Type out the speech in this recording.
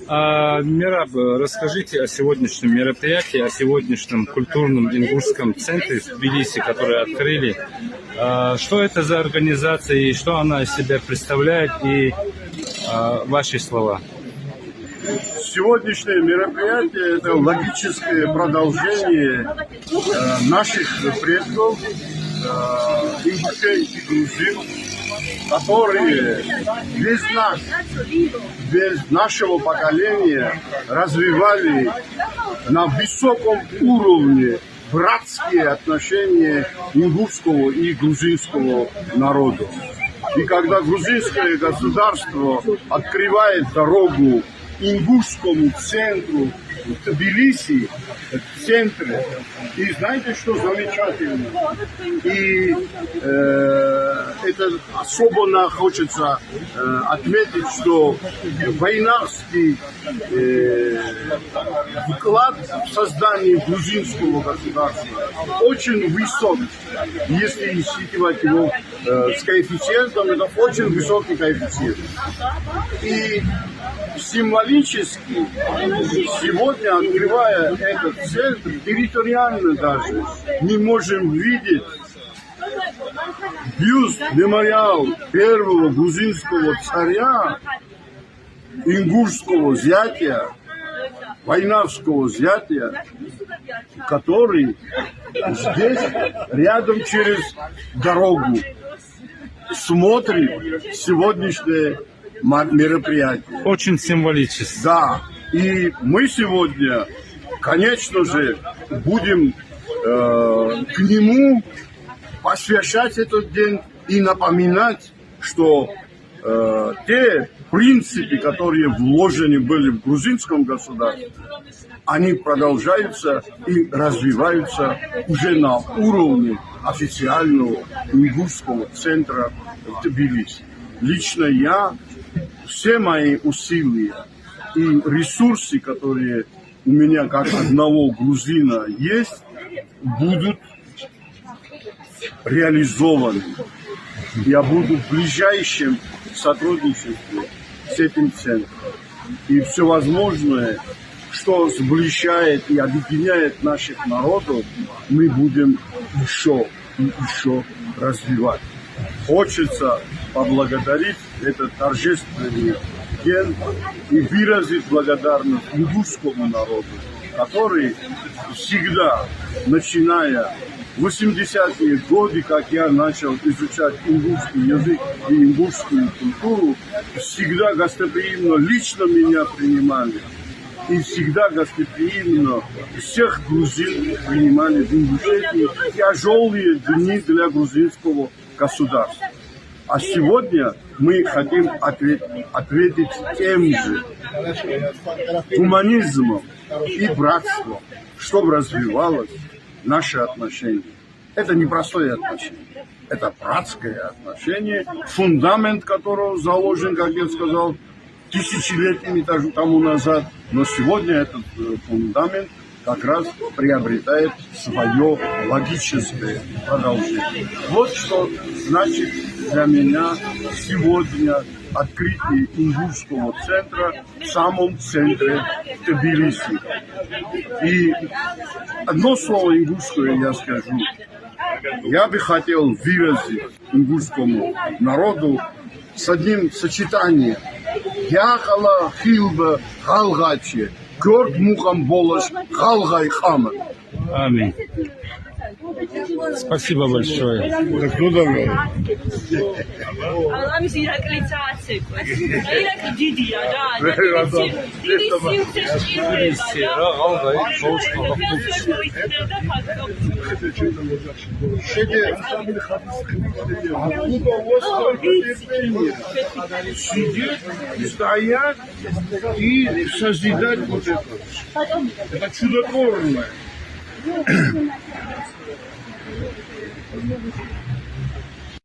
Мираб, расскажите о сегодняшнем мероприятии, о сегодняшнем культурном ингушском центре в Тбилиси, который открыли. Что это за организация и что она из себя представляет, и ваши слова. Сегодняшнее мероприятие – это логическое продолжение наших предков, ингушей и грузин, которые без нашего поколения развивали на высоком уровне братские отношения ингушского и грузинского народа. И когда грузинское государство открывает дорогу ингушскому центру в Тбилиси, в центре, и знаете, что замечательно? И это особенно хочется отметить, что войнарский вклад в создание грузинского государства очень высок. Если считывать его с коэффициентом, это очень высокий коэффициент. И символически сегодня, открывая этот центр, территориально даже, мы можем видеть бюст, мемориал первого грузинского царя, ингушского зятя, войнавского зятя, который здесь, рядом через дорогу, смотрит сегодняшнее мероприятие. Очень символически. Да. И мы сегодня, конечно же, будем к нему посвящать этот день и напоминать, что те принципы, которые вложены были в грузинском государстве, они продолжаются и развиваются уже на уровне официального ингушского центра в Тбилиси. Лично я, все мои усилия и ресурсы, которые у меня как одного грузина есть, будут реализованы. Я буду в ближайшем сотрудничестве с этим центром. И все возможное, что сближает и объединяет наших народов, мы будем еще и еще развивать. Хочется поблагодарить этот торжественный день и выразить благодарность ингушскому народу, который всегда, начиная 80-е годы, как я начал изучать ингушский язык и ингушскую культуру, всегда гостеприимно лично меня принимали. И всегда гостеприимно всех грузин принимали в Ингушетии. Тяжелые дни для грузинского государства. А сегодня мы хотим ответить тем же гуманизмом и братством, чтобы развивалось наше отношение. Это непростое отношение. Это братское отношение, фундамент которого заложен, как я сказал, тысячелетиями тому назад. Но сегодня этот фундамент как раз приобретает свое логическое продолжение. Вот что значит для меня сегодня открытие ингушского центра в самом центре Тбилиси. И одно слово ингушское я скажу. Я бы хотел выразить ингушскому народу с одним сочетанием. Яхала хилба халгаче, горд мухам болаш халгай хама. Аминь. Спасибо большое. Кто давай? Сидеть, стоять и созидать вот это. Это чудотворное.